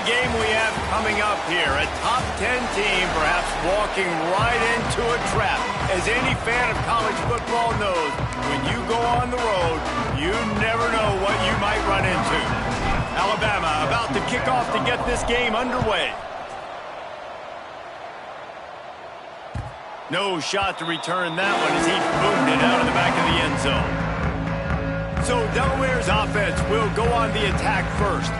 game we have coming up here. A top 10 team perhaps walking right into a trap. As any fan of college football knows, when you go on the road, you never know what you might run into. Alabama about to kick off to get this game underway. No shot to return that one as he boomed it out of the back of the end zone. So Delaware's offense will go on the attack first.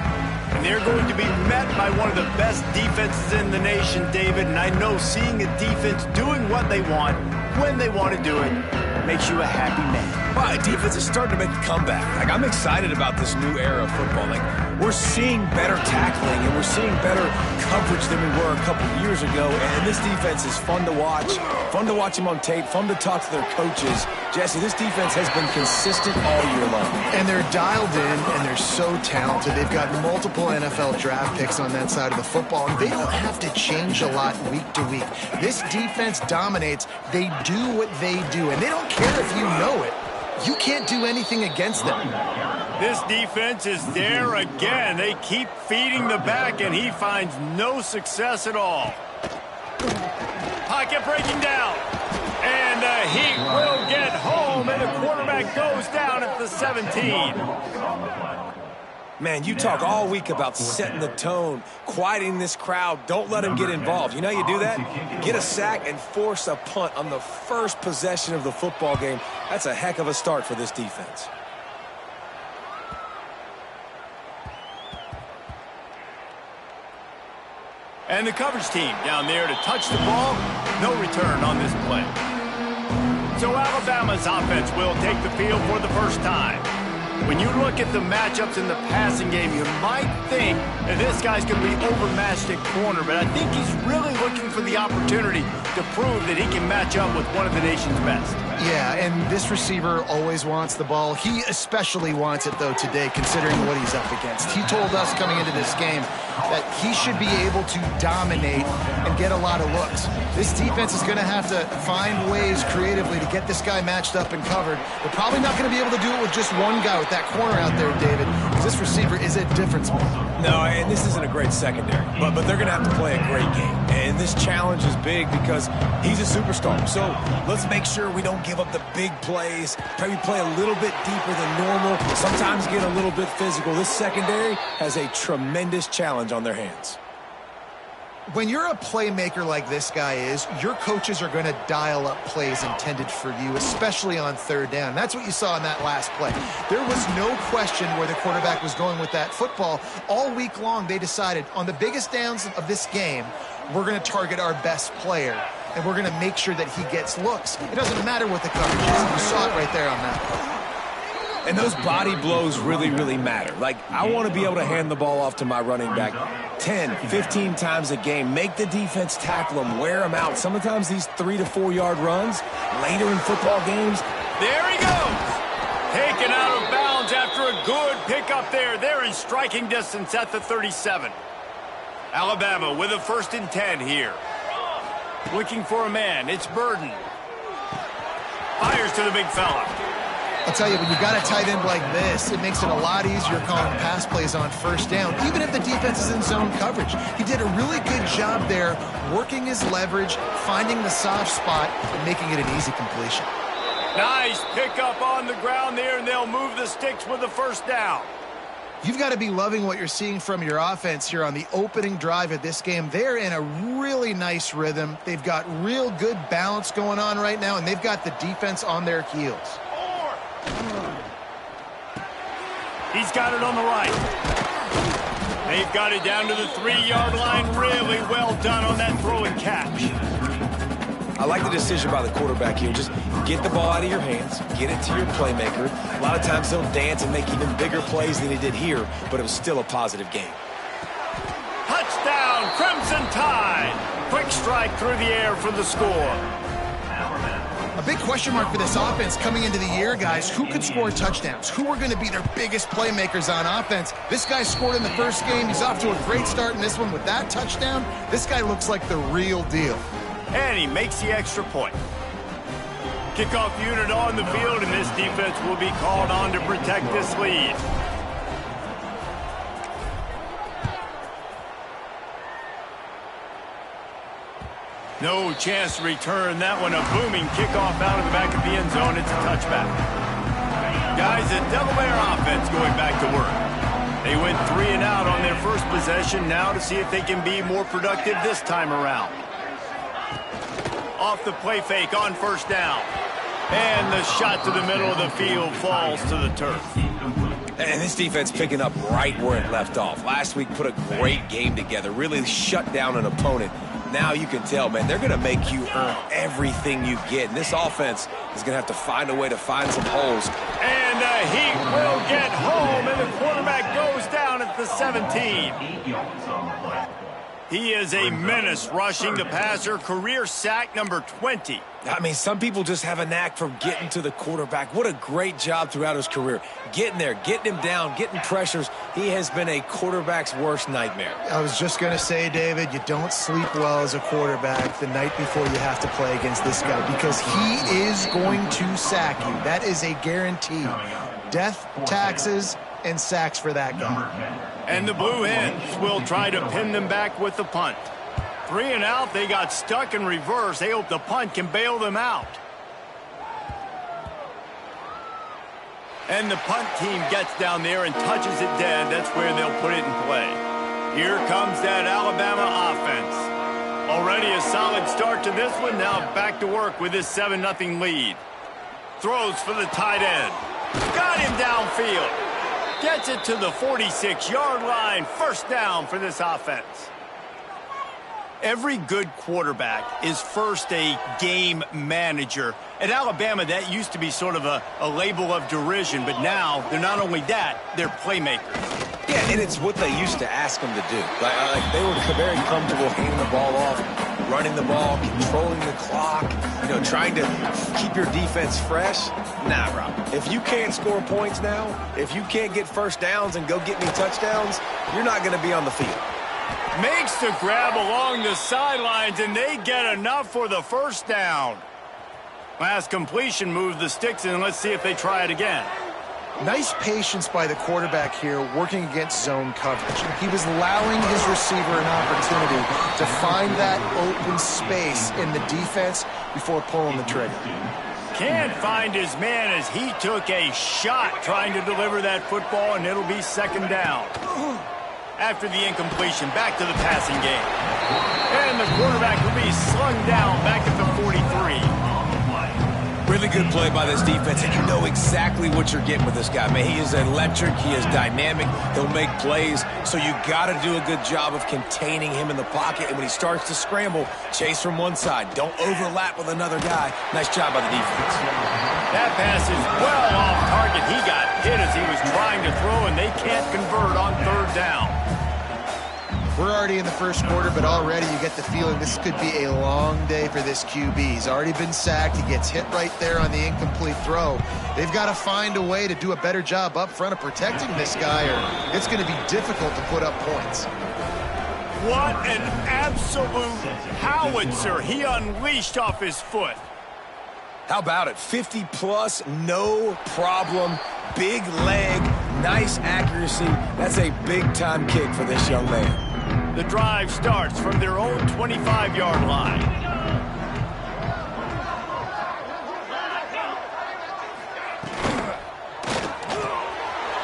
And they're going to be met by one of the best defenses in the nation, David. And I know seeing a defense doing what they want, when they want to do it, makes you a happy man. Well, defense is starting to make a comeback. Like, I'm excited about this new era of football. Like, we're seeing better tackling and we're seeing better coverage than we were a couple years ago. And this defense is fun to watch them on tape, fun to talk to their coaches. Jesse, this defense has been consistent all year long. And they're dialed in and they're so talented. They've got multiple NFL draft picks on that side of the football. And they don't have to change a lot week to week. This defense dominates. They do what they do. And they don't care if you know it. You can't do anything against them. This defense is there again. They keep feeding the back, and he finds no success at all. Pocket breaking down. And the Heat will get home, and the quarterback goes down at the 17. Man, you talk all week about setting the tone, quieting this crowd. Don't let them get involved. You know how you do that? Get a sack and force a punt on the first possession of the football game. That's a heck of a start for this defense. And the coverage team down there to touch the ball. No return on this play. So Alabama's offense will take the field for the first time. When you look at the matchups in the passing game, you might think that this guy's going to be overmatched at corner, but I think he's really looking for the opportunity to prove that he can match up with one of the nation's best. Yeah, and this receiver always wants the ball. He especially wants it, though, today, considering what he's up against. He told us coming into this game that he should be able to dominate and get a lot of looks. This defense is going to have to find ways creatively to get this guy matched up and covered. They're probably not going to be able to do it with just one guy with that corner out there, David, because this receiver is a difference maker. No, and this isn't a great secondary, but they're going to have to play a great game. And this challenge is big because he's a superstar. So let's make sure we don't give up the big plays, maybe play a little bit deeper than normal, sometimes get a little bit physical. This secondary has a tremendous challenge on their hands. When you're a playmaker like this guy is, your coaches are going to dial up plays intended for you, especially on third down. That's what you saw in that last play. There was no question where the quarterback was going with that football. All week long, they decided on the biggest downs of this game, we're going to target our best player, and we're going to make sure that he gets looks. It doesn't matter what the coverage is. You saw it right there on that play. And those body blows really, really matter. Like, I want to be able to hand the ball off to my running back 10, 15 times a game. Make the defense tackle them, wear them out. Sometimes these 3 to 4 yard runs later in football games. There he goes. Taken out of bounds after a good pickup there. They're in striking distance at the 37. Alabama with a 1st and 10 here. Looking for a man. It's Burden. Fires to the big fella. I'll tell you, when you've got a tight end like this, it makes it a lot easier calling pass plays on first down, even if the defense is in zone coverage. He did a really good job there, working his leverage, finding the soft spot, and making it an easy completion. Nice pickup on the ground there, and they'll move the sticks with the 1st down. You've got to be loving what you're seeing from your offense here on the opening drive of this game. They're in a really nice rhythm. They've got real good balance going on right now, and they've got the defense on their heels. He's got it on the right. They've got it down to the 3-yard line. Really well done on that throw and catch. I like the decision by the quarterback here. Just get the ball out of your hands, get it to your playmaker. A lot of times they'll dance and make even bigger plays than he did here, but it was still a positive game. Touchdown, Crimson Tide. Quick strike through the air for the score. A big question mark for this offense coming into the year, guys. Who could score touchdowns? Who are going to be their biggest playmakers on offense? This guy scored in the first game. He's off to a great start in this one with that touchdown. This guy looks like the real deal. And he makes the extra point. Kickoff unit on the field, and this defense will be called on to protect this lead. No chance to return that one. A booming kickoff out of the back of the end zone. It's a touchback. Guys, the Delaware offense going back to work. They went 3 and out on their first possession. Now to see if they can be more productive this time around. Off the play fake on first down. And the shot to the middle of the field falls to the turf. And this defense picking up right where it left off. Last week put a great game together. Really shut down an opponent. Now you can tell, man, they're going to make you earn everything you get. And this offense is going to have to find a way to find some holes. And he will get home, and the quarterback goes down at the 17. He is a menace rushing the passer. Career sack number 20. I mean, some people just have a knack for getting to the quarterback. What a great job throughout his career. Getting there, getting him down, getting pressures. He has been a quarterback's worst nightmare. I was just going to say, David, you don't sleep well as a quarterback the night before you have to play against this guy because he is going to sack you. That is a guarantee. Death, taxes, and sacks for that guy. And the Blue Hens will try to pin them back with the punt. 3 and out, they got stuck in reverse. They hope the punt can bail them out. And the punt team gets down there and touches it dead. That's where they'll put it in play. Here comes that Alabama offense. Already a solid start to this one. Now back to work with this 7-0 lead. Throws for the tight end. Got him downfield. Gets it to the 46-yard line. First down for this offense. Every good quarterback is first a game manager. At Alabama, that used to be sort of a label of derision, but now they're not only that, they're playmakers. Yeah, and it's what they used to ask them to do. Like they were very comfortable handing the ball off, running the ball, controlling the clock, trying to keep your defense fresh. Nah, Rob. If you can't score points now, if you can't get first downs and go get me touchdowns, you're not going to be on the field. Makes the grab along the sidelines, and they get enough for the first down. Last completion moves the sticks in. Let's see if they try it again. Nice patience by the quarterback here working against zone coverage. He was allowing his receiver an opportunity to find that open space in the defense before pulling the trigger. Can't find his man as he took a shot trying to deliver that football, and it'll be second down. After the incompletion, back to the passing game. And the quarterback will be slung down back at the 43. Really good play by this defense, and you know exactly what you're getting with this guy. Man, he is electric. He is dynamic. He'll make plays, so you got to do a good job of containing him in the pocket. And when he starts to scramble, chase from one side. Don't overlap with another guy. Nice job by the defense. That pass is well off target. He got hit as he was trying to throw, and they can't convert on third down. We're already in the first quarter, but already you get the feeling this could be a long day for this QB. He's already been sacked. He gets hit right there on the incomplete throw. They've got to find a way to do a better job up front of protecting this guy, or it's going to be difficult to put up points. What an absolute howitzer he unleashed off his foot. How about it? 50-plus, no problem. Big leg, nice accuracy. That's a big-time kick for this young man. The drive starts from their own 25-yard line.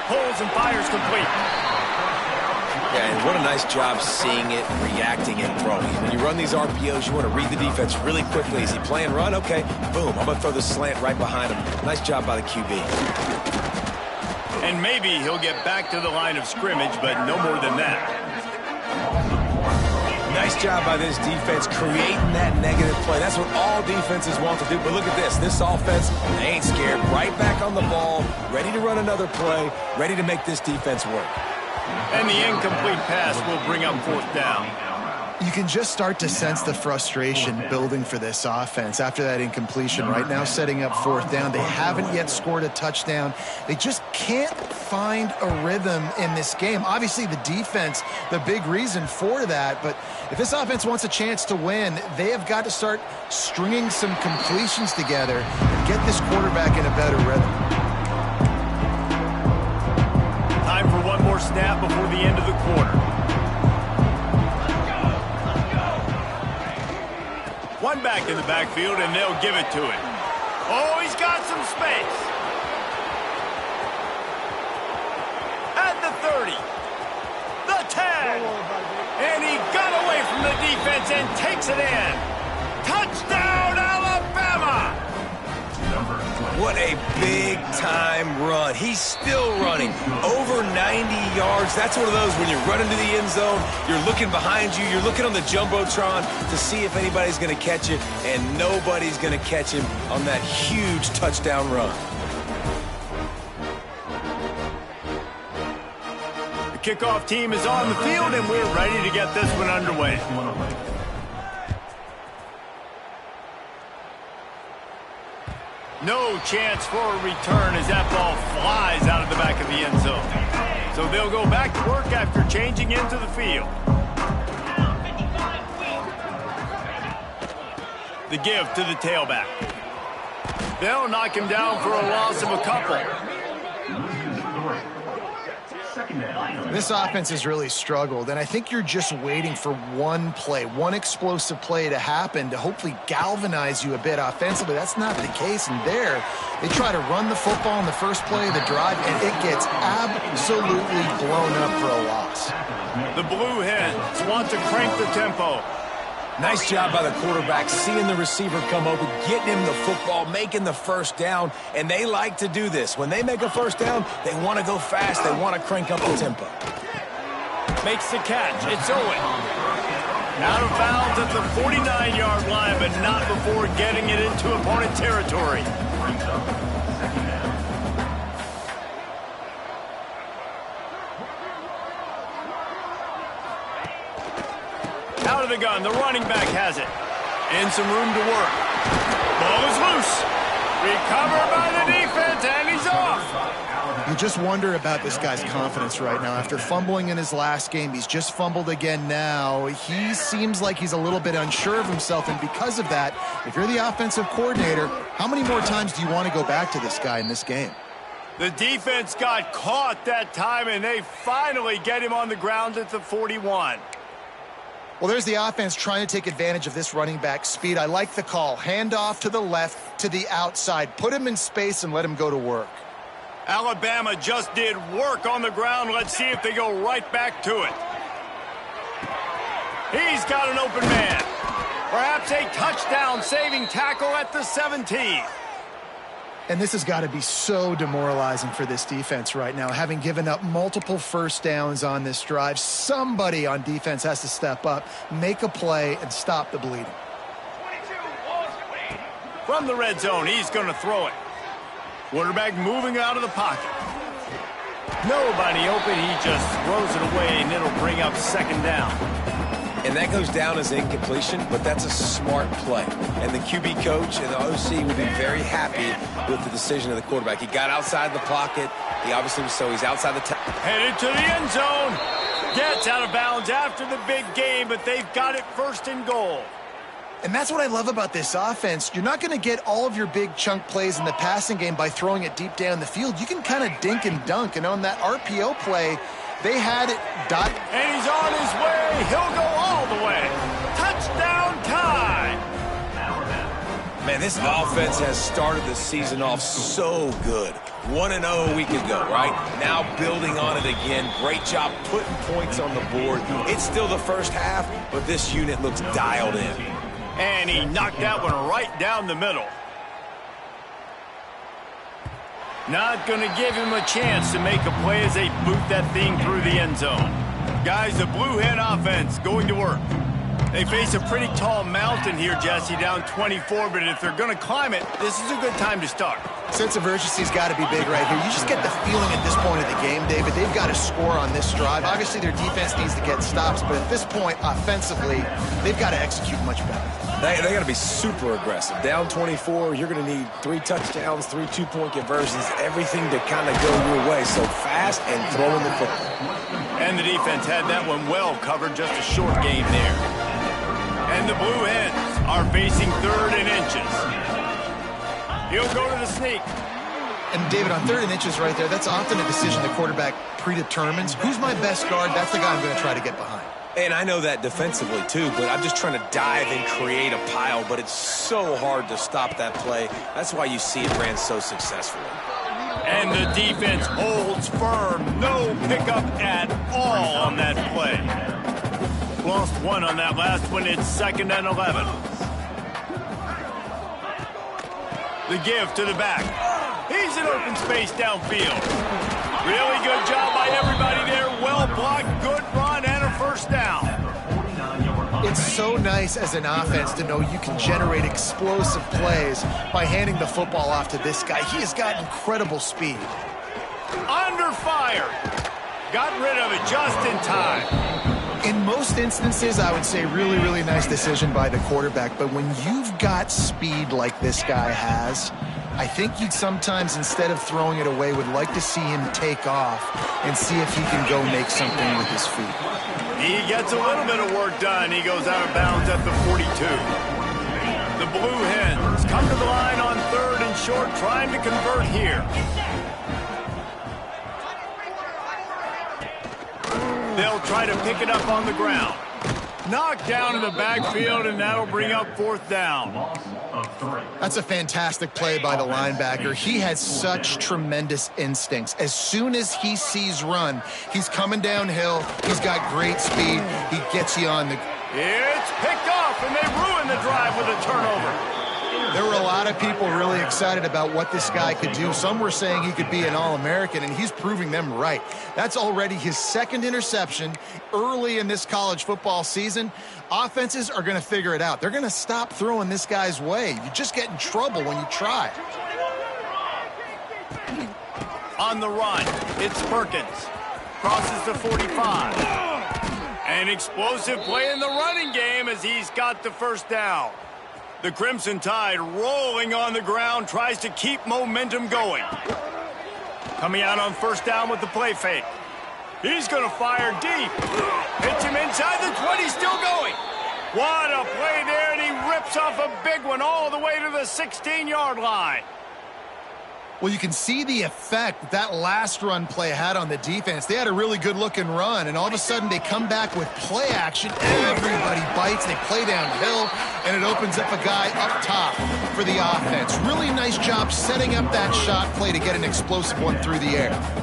Pulls and fires complete. Yeah, and what a nice job seeing it, reacting, and throwing. When you run these RPOs, you want to read the defense really quickly. Is he playing run? Okay, boom. I'm going to throw this slant right behind him. Nice job by the QB. And maybe he'll get back to the line of scrimmage, but no more than that. Nice job by this defense creating that negative play. That's what all defenses want to do. But look at this. This offense, they ain't scared. Right back on the ball, ready to run another play, ready to make this defense work. And the incomplete pass will bring up fourth down. You can just start to sense the frustration building for this offense after that incompletion. Right now setting up fourth down. They haven't yet scored a touchdown. They just can't find a rhythm in this game. Obviously the defense, the big reason for that, but if this offense wants a chance to win, they have got to start stringing some completions together and get this quarterback in a better rhythm. Time for one more snap before the end of the quarter. back in the backfield, and they'll give it to him. Oh, he's got some space. At the 30. The 10. And he got away from the defense and takes it in. Touchdown, Alabama! What a big-time run. He's still running. Over 90 yards. That's one of those when you're running to the end zone, you're looking behind you, you're looking on the Jumbotron to see if anybody's going to catch it, and nobody's going to catch him on that huge touchdown run. The kickoff team is on the field, and we're ready to get this one underway. No chance for a return as that ball flies out of the back of the end zone. So they'll go back to work after changing into the field. The give to the tailback. They'll knock him down for a loss of a couple. This offense has really struggled, and I think you're just waiting for one play, one explosive play to happen to hopefully galvanize you a bit offensively. That's not the case, and there they try to run the football in the first play of the drive, and it gets absolutely blown up for a loss. The Blue Hens want to crank the tempo. Nice job by the quarterback, seeing the receiver come open, getting him the football, making the first down, and they like to do this. When they make a first down, they want to go fast. They want to crank up the tempo. Makes the catch. It's Owen. Out of bounds at the 49-yard line, but not before getting it into opponent territory. Out of the gun, the running back has it. And some room to work. Ball is loose. Recovered by the defense, and he's off. You just wonder about this guy's confidence right now. After fumbling in his last game, he's just fumbled again now. He seems like he's a little bit unsure of himself, and because of that, if you're the offensive coordinator, how many more times do you want to go back to this guy in this game? The defense got caught that time, and they finally get him on the ground at the 41. Well, there's the offense trying to take advantage of this running back speed. I like the call. Hand off to the left, to the outside. Put him in space and let him go to work. Alabama just did work on the ground. Let's see if they go right back to it. He's got an open man. Perhaps a touchdown-saving tackle at the 17. And this has got to be so demoralizing for this defense right now. Having given up multiple first downs on this drive, somebody on defense has to step up, make a play, and stop the bleeding. From the red zone, he's going to throw it. Quarterback moving out of the pocket. Nobody open, he just throws it away, and it'll bring up second down. And that goes down as incompletion, but that's a smart play. And the QB coach and the OC would be very happy with the decision of the quarterback. He got outside the pocket. He obviously was so he's outside the headed to the end zone. Gets out of bounds after the big game, but they've got it first and goal. And that's what I love about this offense. You're not going to get all of your big chunk plays in the passing game by throwing it deep down the field. You can kind of dink and dunk. And on that RPO play, they had it dot. And he's on his way. He'll go all the way. Touchdown time. Man, this offense has started the season off so good. 1-0 a week ago, right? Now building on it again. Great job putting points on the board. It's still the first half, but this unit looks dialed in. And he knocked that one right down the middle. Not going to give him a chance to make a play as they boot that thing through the end zone. Guys, the Blue Hen offense going to work. They face a pretty tall mountain here, Jesse, down 24, but if they're going to climb it, this is a good time to start. Sense of urgency's got to be big right here. You just get the feeling at this point of the game, David, they've got to score on this drive. Obviously, their defense needs to get stops, but at this point, offensively, they've got to execute much better. They got to be super aggressive. Down 24, you're going to need 3 touchdowns, 3 two-point conversions, everything to kind of go your way. So fast and throwing the football. And the defense had that one well covered, just a short game there. And the Blue Hens are facing 3rd and inches. He'll go to the sneak. And David, on 3rd and inches right there, that's often a decision the quarterback predetermines. Who's my best guard? That's the guy I'm going to try to get behind. And I know that defensively, too, but I'm just trying to dive and create a pile, but it's so hard to stop that play. That's why you see it ran so successfully. And the defense holds firm. No pickup at all on that play. Lost one on that last one. It's 2nd and 11. The give to the back. He's in open space downfield. Really good job by everybody there. Well blocked, good run, and a first down. It's so nice as an offense to know you can generate explosive plays by handing the football off to this guy. He has got incredible speed. Under fire. Got rid of it just in time. In most instances, I would say really, really nice decision by the quarterback. But when you've got speed like this guy has, I think you'd sometimes, instead of throwing it away, would like to see him take off and see if he can go make something with his feet. He gets a little bit of work done. He goes out of bounds at the 42. The Blue Hens come to the line on 3rd and short, trying to convert here. They'll try to pick it up on the ground. Knocked down in the backfield, and that'll bring up 4th down. That's a fantastic play by the linebacker. He has such tremendous instincts. As soon as he sees run, he's coming downhill. He's got great speed. He gets you on the... It's picked off, and they ruin the drive with a turnover. There were a lot of people really excited about what this guy could do. Some were saying he could be an All-American, and he's proving them right. That's already his 2nd interception early in this college football season. Offenses are going to figure it out. They're going to stop throwing this guy's way. You just get in trouble when you try. On the run, it's Perkins. Crosses the 45. An explosive play in the running game as he's got the first down. The Crimson Tide rolling on the ground, tries to keep momentum going. Coming out on 1st down with the play fake. He's going to fire deep. Hits him inside the 20, still going. What a play there, and he rips off a big one all the way to the 16-yard line. Well, you can see the effect that last run play had on the defense. They had a really good-looking run, and all of a sudden they come back with play action. Everybody bites. They play downhill, and it opens up a guy up top for the offense. Really nice job setting up that shot play to get an explosive one through the air.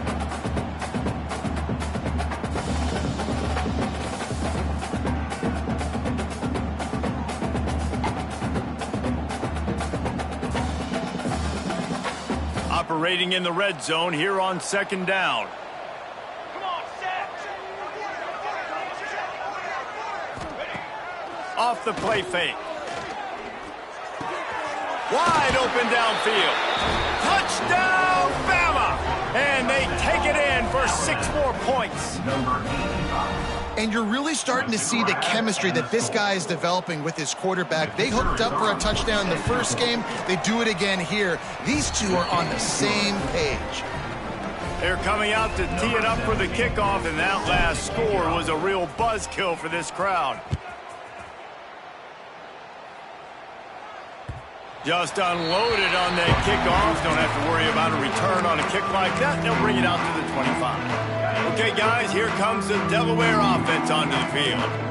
Operating in the red zone here on 2nd down. Off the play fake. Wide open downfield. Touchdown, Bama! And they take it in for 6 more points. And you're really starting to see the chemistry that this guy is developing with his quarterback. They hooked up for a touchdown in the first game. They do it again here. These two are on the same page. They're coming out to tee it up for the kickoff, and that last score was a real buzzkill for this crowd. Just unloaded on that kickoff. Don't have to worry about a return on a kick like that. They'll bring it out to the 25. Okay, guys, here comes the Delaware offense onto the field.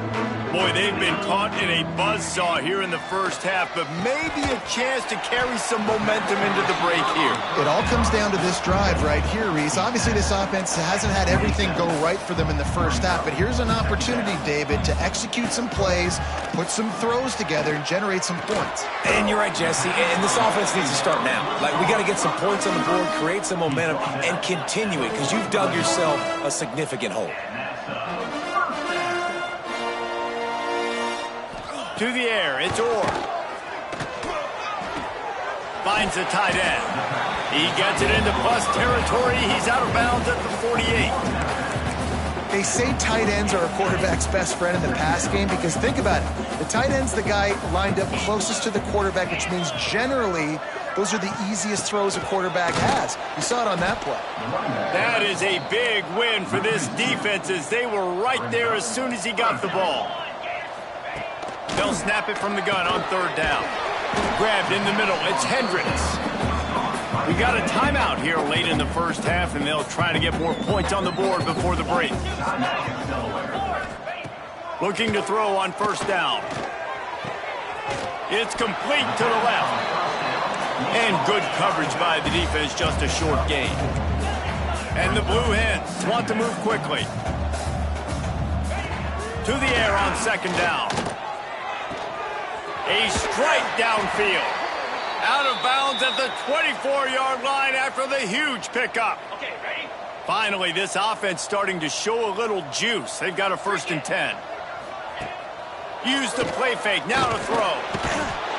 Boy, they've been caught in a buzzsaw here in the first half, but maybe a chance to carry some momentum into the break here. It all comes down to this drive right here, Reese. Obviously, this offense hasn't had everything go right for them in the first half, but here's an opportunity, David, to execute some plays, put some throws together, and generate some points. And you're right, Jesse, and this offense needs to start now. Like, we got to get some points on the board, create some momentum, and continue it, because you've dug yourself a significant hole. To the air, it's Orr. Finds the tight end. He gets it into plus territory. He's out of bounds at the 48. They say tight ends are a quarterback's best friend in the pass game because think about it. The tight end's the guy lined up closest to the quarterback, which means generally those are the easiest throws a quarterback has. You saw it on that play. That is a big win for this defense as they were right there as soon as he got the ball. They'll snap it from the gun on 3rd down. Grabbed in the middle. It's Hendricks. We got a timeout here late in the first half, and they'll try to get more points on the board before the break. Looking to throw on first down. It's complete to the left. And good coverage by the defense, just a short gain. And the Blue Hens want to move quickly. To the air on second down. A strike downfield. Out of bounds at the 24-yard line after the huge pickup. Okay, ready? Finally, this offense starting to show a little juice. They've got a 1st and 10. Use the play fake, now to throw.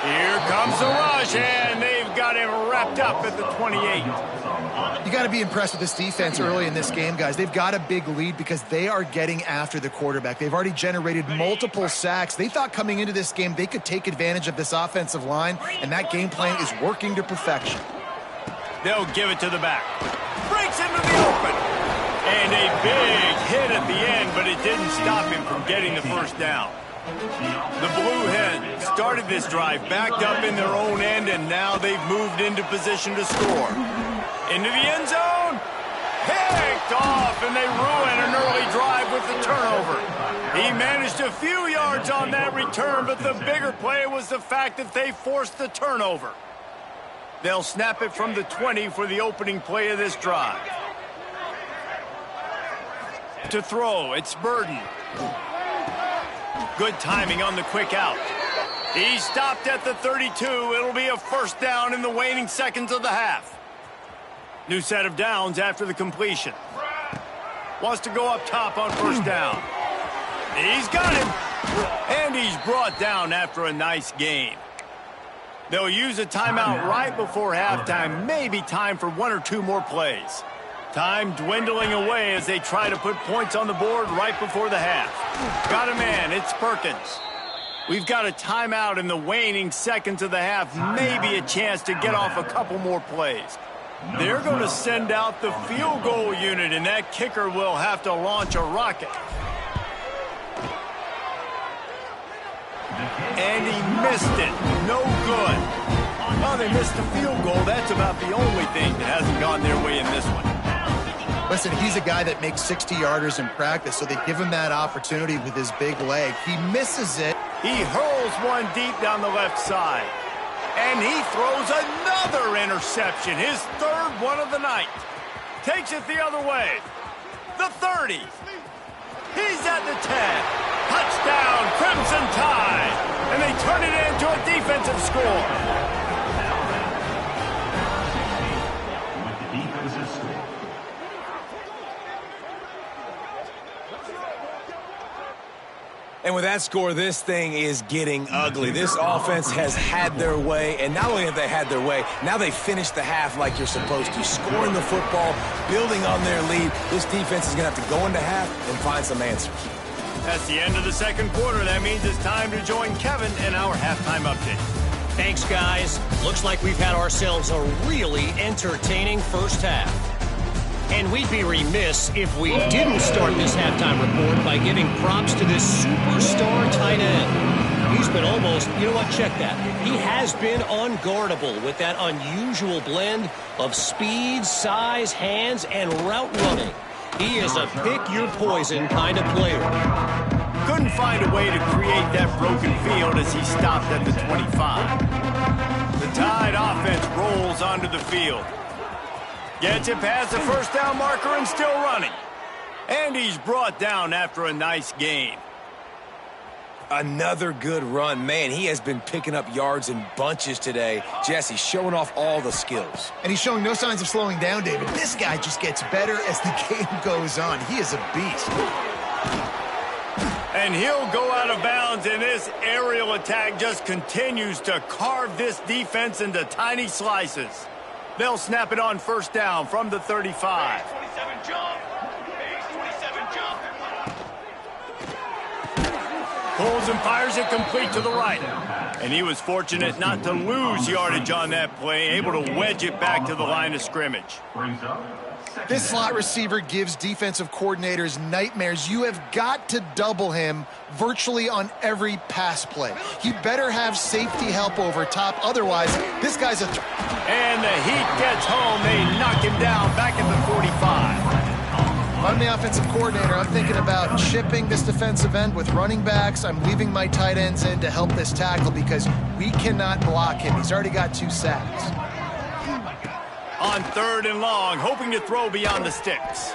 Here comes the rush, and they've got him wrapped up at the 28. You got to be impressed with this defense early in this game, guys. They've got a big lead because they are getting after the quarterback. They've already generated multiple sacks. They thought coming into this game they could take advantage of this offensive line, and that game plan is working to perfection. They'll give it to the back. Breaks into the open. And a big hit at the end, but it didn't stop him from getting the first down. The Blue Hens started this drive backed up in their own end, and now they've moved into position to score. Into the end zone. Picked off, and they ruin an early drive with the turnover. He managed a few yards on that return, but the bigger play was the fact that they forced the turnover. They'll snap it from the 20 for the opening play of this drive. To throw, it's Burden. Good timing on the quick out. He stopped at the 32. It'll be a first down in the waning seconds of the half. New set of downs after the completion. Wants to go up top on first down. He's got him. And he's brought down after a nice gain. They'll use a timeout right before halftime. Maybe time for 1 or 2 more plays. Time dwindling away as they try to put points on the board right before the half. Got a man, it's Perkins. We've got a timeout in the waning seconds of the half. Maybe a chance to get off a couple more plays. They're going to send out the field goal unit, and that kicker will have to launch a rocket. And he missed it. No good. Well, they missed the field goal. That's about the only thing that hasn't gone their way in this one. Listen, he's a guy that makes 60-yarders in practice, so they give him that opportunity with his big leg. He misses it. He hurls one deep down the left side. And he throws another interception, his 3rd one of the night. Takes it the other way. The 30. He's at the 10. Touchdown, Crimson Tide. And they turn it into a defensive score. And with that score, this thing is getting ugly. This offense has had their way, and not only have they had their way, now they finished the half like you're supposed to, scoring the football, building on their lead. This defense is going to have to go into half and find some answers. That's the end of the second quarter. That means it's time to join Kevin in our halftime update. Thanks, guys. Looks like we've had ourselves a really entertaining first half. And we'd be remiss if we didn't start this halftime report by giving props to this superstar tight end. He's been almost, you know what, check that. He has been unguardable with that unusual blend of speed, size, hands, and route running. He is a pick-your-poison kind of player. Couldn't find a way to create that broken field as he stopped at the 25. The Tide offense rolls onto the field. Gets it past the first down marker and still running. And he's brought down after a nice gain. Another good run. Man, he has been picking up yards in bunches today. Jesse, showing off all the skills. And he's showing no signs of slowing down, David. This guy just gets better as the game goes on. He is a beast. And he'll go out of bounds, and this aerial attack just continues to carve this defense into tiny slices. They'll snap it on first down from the 35. 27 jump. 27 jump. Pulls and fires it complete to the right. And he was fortunate not to lose yardage on that play, able to wedge it back to the line of scrimmage. This slot receiver gives defensive coordinators nightmares. You have got to double him virtually on every pass play. He better have safety help over top. Otherwise, this guy's a... And the heat gets home. They knock him down back at the 45. If I'm the offensive coordinator, I'm thinking about chipping this defensive end with running backs. I'm leaving my tight ends in to help this tackle because we cannot block him. He's already got 2 sacks. On 3rd and long, hoping to throw beyond the sticks.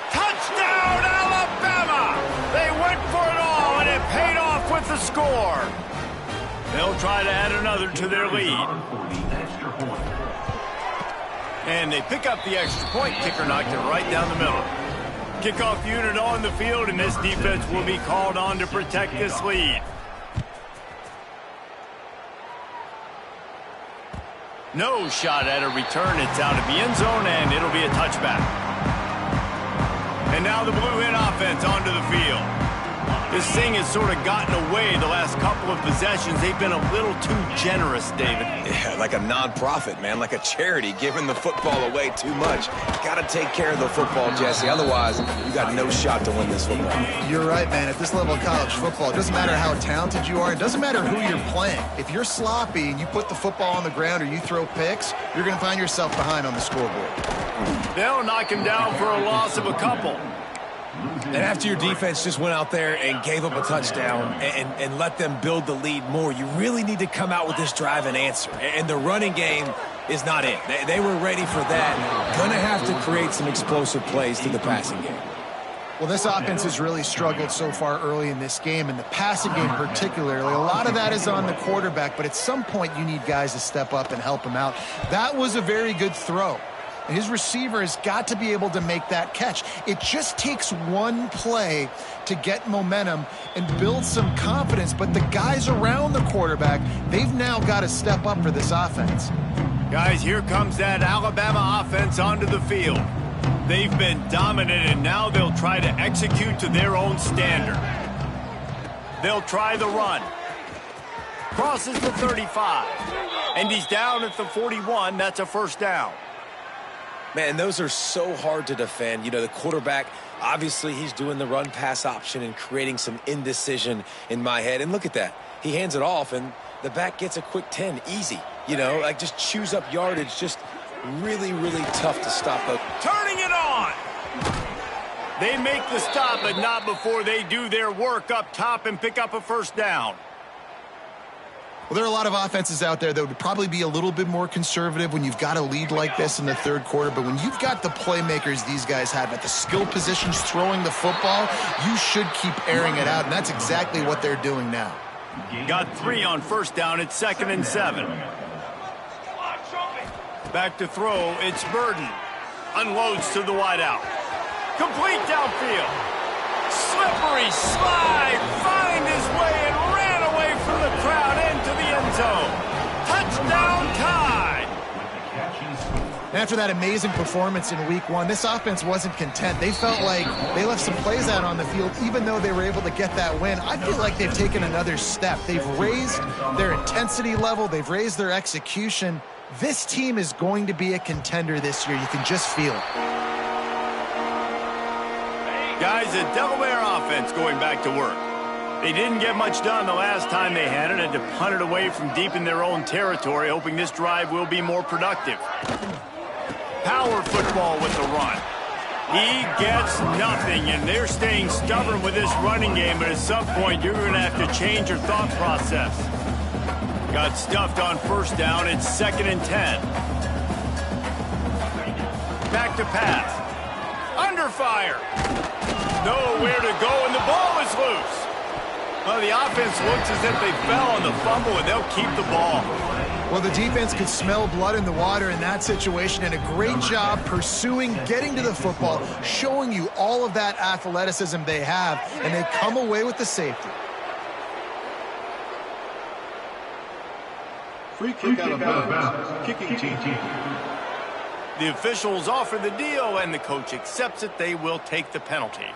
Touchdown, Alabama! They went for it all, and it paid off with the score. They'll try to add another to their lead. And they pick up the extra point. Kicker knocked it right down the middle. Kickoff unit on the field, and this defense will be called on to protect this lead. No shot at a return. It's out of the end zone, and it'll be a touchback. And now the Blue Hen offense onto the field. This thing has sort of gotten away the last couple of possessions. They've been a little too generous, David. Yeah, like a non-profit, man, like a charity, giving the football away too much. Got to take care of the football, Jesse. Otherwise, you got no shot to win this football. You're right, man. At this level of college football, it doesn't matter how talented you are. It doesn't matter who you're playing. If you're sloppy and you put the football on the ground or you throw picks, you're going to find yourself behind on the scoreboard. They'll knock him down for a loss of a couple. And after your defense just went out there and gave up a touchdown and let them build the lead more, you really need to come out with this drive and answer. And the running game is not it. They were ready for that. Going to have to create some explosive plays through the passing game. Well, this offense has really struggled so far early in this game, and the passing game particularly. A lot of that is on the quarterback, but at some point you need guys to step up and help him out. That was a very good throw. And his receiver has got to be able to make that catch. It just takes one play to get momentum and build some confidence. But the guys around the quarterback, they've now got to step up for this offense. Guys, here comes that Alabama offense onto the field. They've been dominant, and now they'll try to execute to their own standard. They'll try the run. Crosses the 35. And he's down at the 41. That's a first down. Man, those are so hard to defend. You know, the quarterback, obviously he's doing the run-pass option and creating some indecision in my head. And look at that. He hands it off, and the back gets a quick 10. Easy. You know, like just chews up yardage. Just really, really tough to stop. Turning it on. They make the stop, but not before they do their work up top and pick up a first down. Well, there are a lot of offenses out there that would probably be a little bit more conservative when you've got a lead like this in the third quarter. But when you've got the playmakers these guys have at the skill positions throwing the football, you should keep airing it out. And that's exactly what they're doing now. Got 3 on first down. It's 2nd and 7. Back to throw. It's Burden. Unloads to the wideout. Complete downfield. Slippery slide. Find his way and ran away from the crowd into the end zone. Touchdown Tide. After that amazing performance in week 1, this offense wasn't content. They felt like they left some plays out on the field, even though they were able to get that win. I feel like they've taken another step. They've raised their intensity level. They've raised their execution. This team is going to be a contender this year. You can just feel it. Guys, the Delaware offense going back to work. They didn't get much done the last time they had it, and to punt it away from deep in their own territory, hoping this drive will be more productive. Power football with the run. He gets nothing, and they're staying stubborn with this running game, but at some point you're going to have to change your thought process. Got stuffed on first down. It's 2nd and 10. Back to pass. Under fire. Nowhere to go, and the ball is loose. Well, the offense looks as if they fell on the fumble, and they'll keep the ball. Well, the defense could smell blood in the water in that situation, and a great job pursuing, getting to the football, showing you all of that athleticism they have, and they come away with the safety. Free kick out of bounds. Kicking team. The officials offer the deal, and the coach accepts it. They will take the penalty.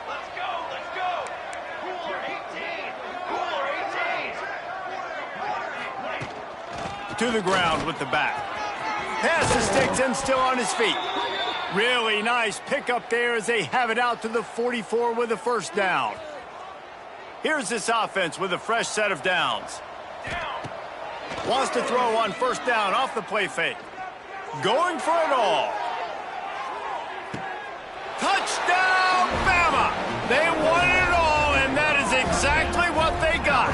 Let's go. Cooler 18. To the ground with the back. Pass the sticks and still on his feet. Really nice pickup there as they have it out to the 44 with a first down. Here's this offense with a fresh set of downs. Wants to throw on first down off the play fake. going for it all. Touchdown, Bama! They won it all, and that is exactly what they got.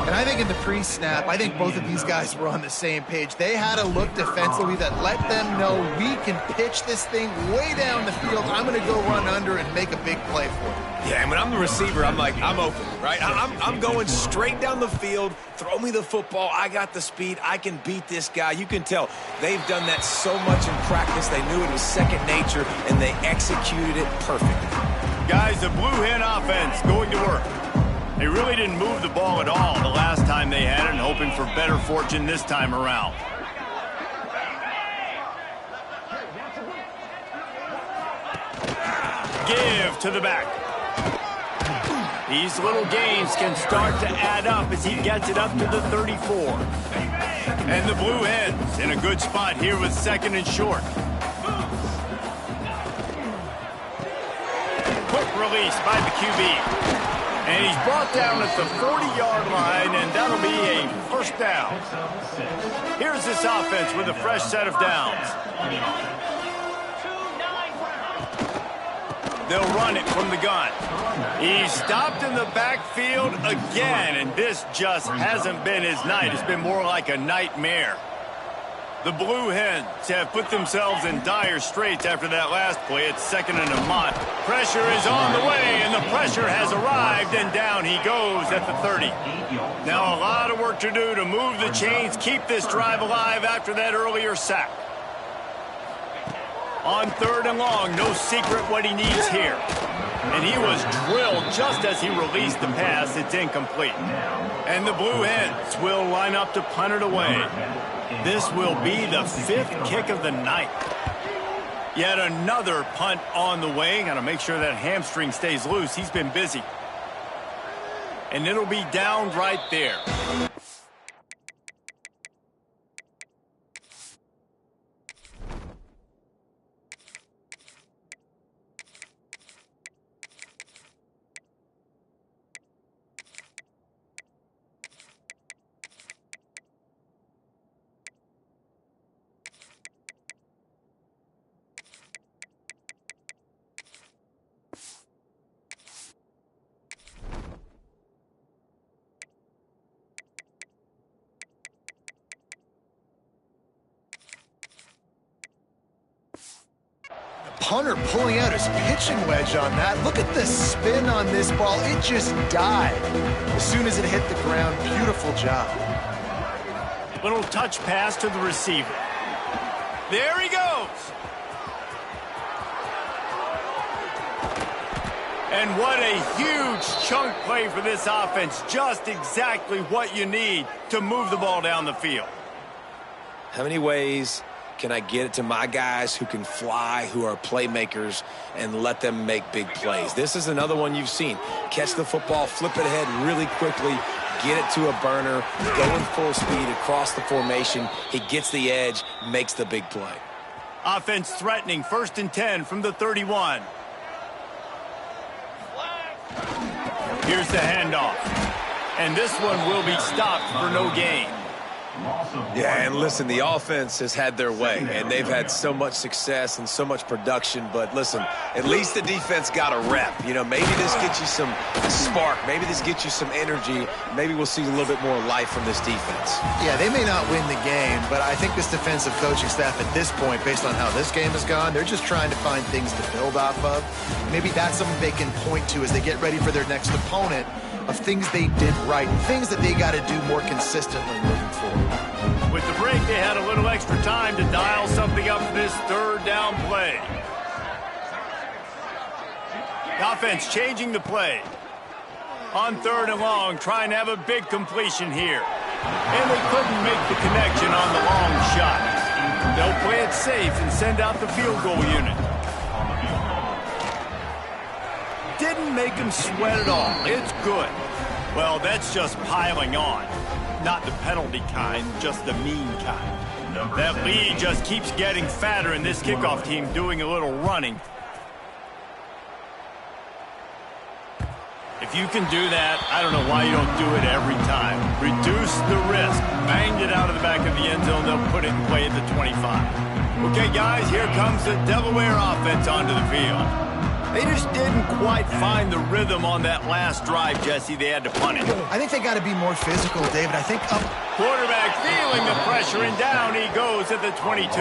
And I think in the pre-snap, I think both of these guys were on the same page. They had a look defensively that let them know we can pitch this thing way down the field. I'm going to go run under and make a big play for it. Yeah, and when I'm the receiver, I'm like, I'm open, right? I'm going straight down the field. Throw me the football. I got the speed. I can beat this guy. You can tell they've done that so much in practice. They knew it was second nature, and they executed it perfectly. Guys, the Blue Hen offense going to work. They really didn't move the ball at all the last time they had it, and hoping for better fortune this time around. Give to the back. These little gains can start to add up as he gets it up to the 34. And the Blue Hens in a good spot here with second and short. Quick release by the QB. And he's brought down at the 40-yard line, and that'll be a first down. Here's this offense with a fresh set of downs. They'll run it from the gun. He's stopped in the backfield again, and this just hasn't been his night. It's been more like a nightmare. The Blue Hens have put themselves in dire straits after that last play. It's second and a mile. Pressure is on the way, and the pressure has arrived, and down he goes at the 30. Now a lot of work to do to move the chains, keep this drive alive after that earlier sack. On third and long, no secret what he needs here. And he was drilled just as he released the pass. It's incomplete. And the Blue Hens will line up to punt it away. This will be the fifth kick of the night. Yet another punt on the way. Got to make sure that hamstring stays loose. He's been busy. And it'll be down right there. Punter pulling out his pitching wedge on that. Look at the spin on this ball. It just died as soon as it hit the ground. Beautiful job. Little touch pass to the receiver. There he goes. And what a huge chunk play for this offense. Just exactly what you need to move the ball down the field. How many ways can I get it to my guys who can fly, who are playmakers, and let them make big plays? This is another one you've seen. Catch the football, flip it ahead really quickly, get it to a burner, go in full speed across the formation. He gets the edge, makes the big play. Offense threatening, 1st and 10 from the 31. Here's the handoff. And this one will be stopped for no gain. Yeah, and listen, the offense has had their way, and they've had so much success and so much production. But listen, at least the defense got a rep. You know, maybe this gets you some spark. Maybe this gets you some energy. Maybe we'll see a little bit more life from this defense. Yeah, they may not win the game, but I think this defensive coaching staff at this point, based on how this game has gone, they're just trying to find things to build off of. Maybe that's something they can point to as they get ready for their next opponent, of things they did right, things that they got to do more consistently moving forward. With the break, they had a little extra time to dial something up for this third down play. The offense changing the play. On third and long, trying to have a big completion here. And they couldn't make the connection on the long shot. They'll play it safe and send out the field goal unit. Didn't make him sweat at all. It's good. Well, that's just piling on. Not the penalty kind, just the mean kind. That lead just keeps getting fatter, and this kickoff team doing a little running. If you can do that, I don't know why you don't do it every time. Reduce the risk. Banged it out of the back of the end zone. They'll put it in play at the 25. Okay, guys, here comes the Delaware offense onto the field. They just didn't quite find the rhythm on that last drive, Jesse. They had to punt it. I think they got to be more physical, David. I think up. Quarterback feeling the pressure, and down he goes at the 22.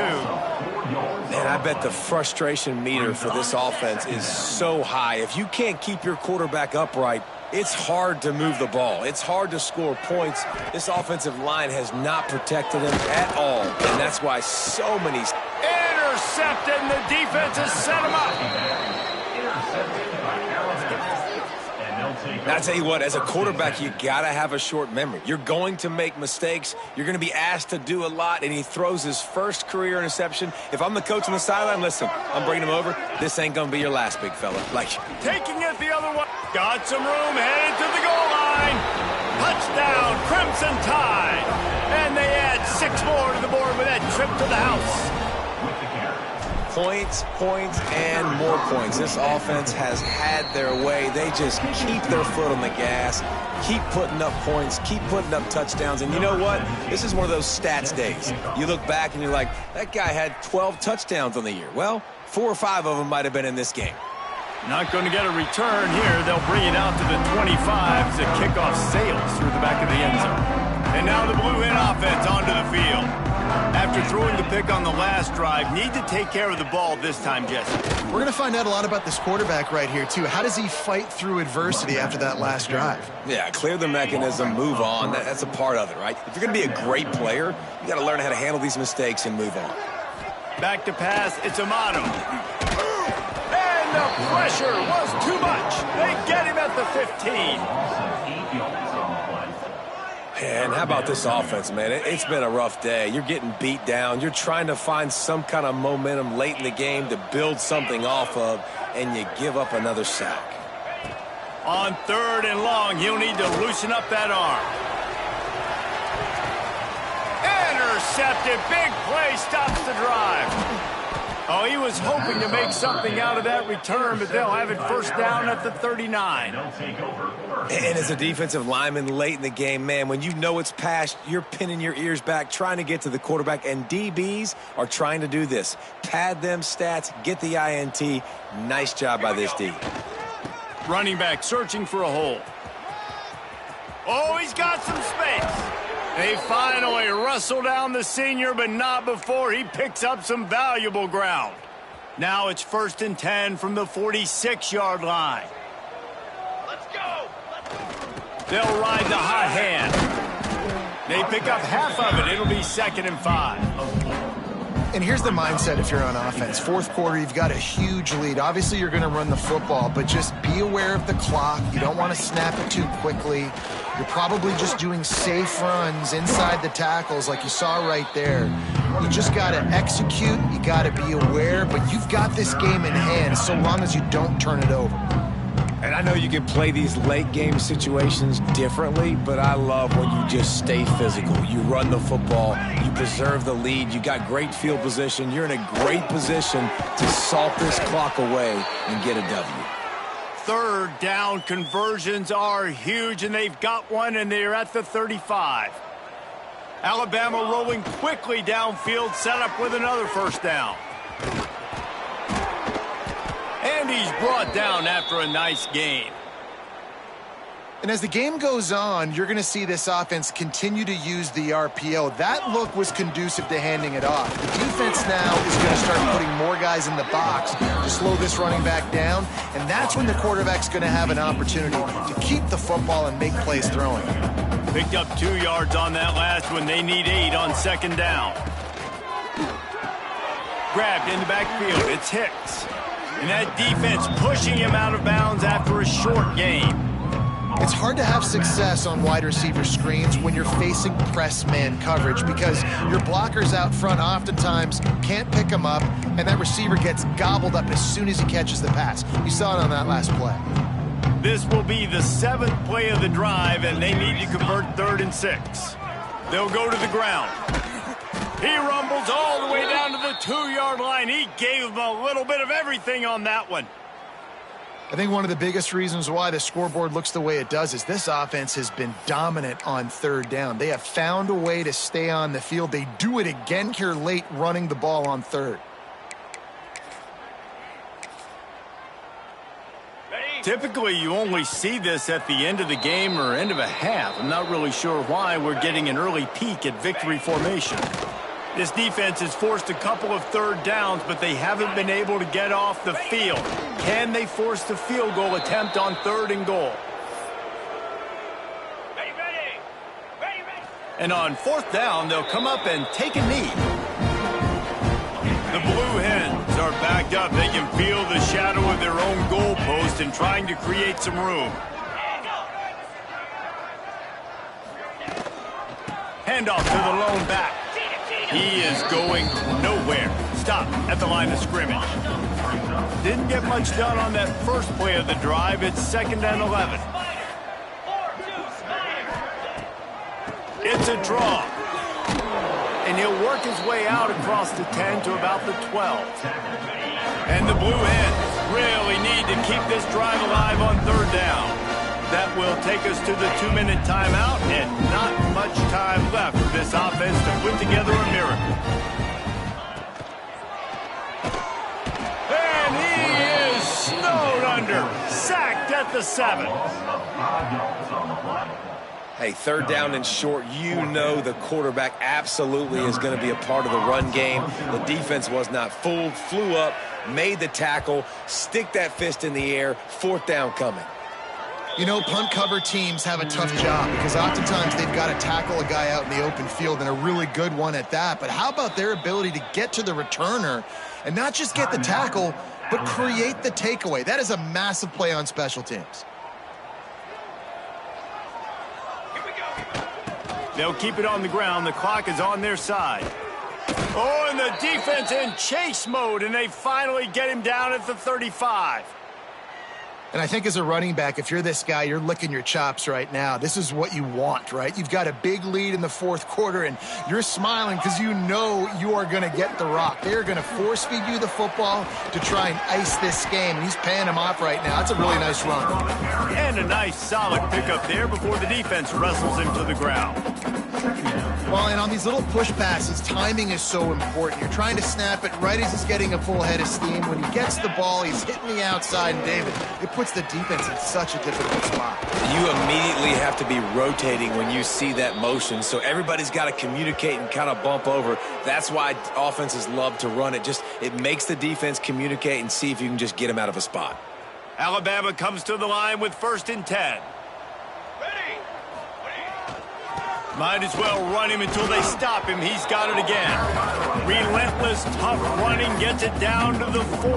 Man, I bet the frustration meter for this offense is so high. If you can't keep your quarterback upright, it's hard to move the ball. It's hard to score points. This offensive line has not protected him at all, and that's why so many... Intercepted, and the defense has set him up. I tell you what, as a quarterback, you got to have a short memory. You're going to make mistakes. You're going to be asked to do a lot, and he throws his first career interception. If I'm the coach on the sideline, listen, I'm bringing him over. This ain't going to be your last, big fella. Taking it the other way. Got some room, headed to the goal line. Touchdown, Crimson Tide. And they add 6 more to the board with that trip to the house. Points, and more points. This offense has had their way. They just keep their foot on the gas, keep putting up points, keep putting up touchdowns. And you know what? This is one of those stats days. You look back and you're like, that guy had 12 touchdowns on the year. Well, 4 or 5 of them might have been in this game. Not going to get a return here. They'll bring it out to the 25 as the kickoff sails through the back of the end zone. And now the Blue Hen offense onto the field. After throwing the pick on the last drive, need to take care of the ball this time, Jesse. We're going to find out a lot about this quarterback right here, too. How does he fight through adversity after that last drive? Yeah, clear the mechanism, move on. That's a part of it, right? If you're going to be a great player, you got to learn how to handle these mistakes and move on. Back to pass, it's Amato. And the pressure was too much. They get him at the 15. And how about this offense, man? It's been a rough day. You're getting beat down. You're trying to find some kind of momentum late in the game to build something off of, and you give up another sack. On 3rd and long, he'll need to loosen up that arm. Intercepted. Big play stops the drive. Oh, he was hoping to make something out of that return, but they'll have it first down at the 39. And as a defensive lineman late in the game, man, when you know it's past, you're pinning your ears back, trying to get to the quarterback, and DBs are trying to do this. Pad them stats, get the INT. Nice job by this D. Running back searching for a hole. Oh, he's got some space. They finally wrestle down the senior, but not before he picks up some valuable ground. Now it's 1st and 10 from the 46-yard line. Let's go! They'll ride the hot hand. They pick up half of it. It'll be 2nd and 5. And here's the mindset if you're on offense. 4th quarter, you've got a huge lead. Obviously, you're going to run the football, but just be aware of the clock. You don't want to snap it too quickly. You're probably just doing safe runs inside the tackles like you saw right there. You just got to execute. You got to be aware, but you've got this game in hand so long as you don't turn it over. And I know you can play these late game situations differently, but I love when you just stay physical. You run the football, you preserve the lead, you got great field position, you're in a great position to salt this clock away and get a W. 3rd down conversions are huge, and they've got one, and they're at the 35. Alabama rolling quickly downfield, set up with another 1st down. And he's brought down after a nice gain. And as the game goes on, you're going to see this offense continue to use the RPO. That look was conducive to handing it off. The defense now is going to start putting more guys in the box to slow this running back down, and that's when the quarterback's going to have an opportunity to keep the football and make plays throwing. Picked up 2 yards on that last one. They need 8 on 2nd down. Grabbed in the backfield. It's Hicks. And that defense pushing him out of bounds after a short gain. It's hard to have success on wide receiver screens when you're facing press man coverage because your blockers out front oftentimes can't pick them up, and that receiver gets gobbled up as soon as he catches the pass. You saw it on that last play. This will be the 7th play of the drive, and they need to convert 3rd and 6. They'll go to the ground. He rumbles all the way down to the 2-yard line. He gave them a little bit of everything on that one. I think one of the biggest reasons why the scoreboard looks the way it does is this offense has been dominant on third down. They have found a way to stay on the field. They do it again here late, running the ball on third. Typically, you only see this at the end of the game or end of a half. I'm not really sure why we're getting an early peek at victory formation. This defense has forced a couple of third downs, but they haven't been able to get off the field. Can they force the field goal attempt on 3rd and goal? Ready. And on 4th down, they'll come up and take a knee. The Blue Hens are backed up. They can feel the shadow of their own goalpost and trying to create some room. Handoff to the lone back. He is going nowhere. Stop at the line of scrimmage. Didn't get much done on that first play of the drive. It's 2nd and 11. It's a draw. And he'll work his way out across the 10 to about the 12. And the Blue Hens really need to keep this drive alive on 3rd down. That will take us to the 2-minute timeout, and not much time left for this offense to put together a miracle. And he is snowed under, sacked at the 7. Hey, 3rd down and short, you know the quarterback absolutely is going to be a part of the run game. The defense was not fooled, flew up, made the tackle, stick that fist in the air, 4th down coming. You know, punt cover teams have a tough job because oftentimes they've got to tackle a guy out in the open field, and a really good one at that. But how about their ability to get to the returner and not just get the tackle, but create the takeaway? That is a massive play on special teams. They'll keep it on the ground. The clock is on their side. Oh, and the defense in chase mode, and they finally get him down at the 35. And I think as a running back, if you're this guy, you're licking your chops right now. This is what you want, right? You've got a big lead in the 4th quarter, and you're smiling because you know you are going to get the rock. They're going to force feed you the football to try and ice this game, and he's paying him off right now. That's a really nice run. And a nice, solid pickup there before the defense wrestles him to the ground. Well, and on these little push passes, timing is so important. You're trying to snap it right as he's getting a full head of steam. When he gets the ball, he's hitting the outside, and David, it puts the defense in such a difficult spot. You immediately have to be rotating when you see that motion, so everybody's got to communicate and kind of bump over. That's why offenses love to run it. It makes the defense communicate and see if you can just get him out of a spot. Alabama comes to the line with 1st and 10. Might as well run him until they stop him. He's got it again. Relentless, tough running gets it down to the 4.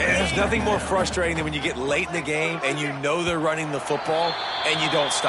And there's nothing more frustrating than when you get late in the game and you know they're running the football and you don't stop.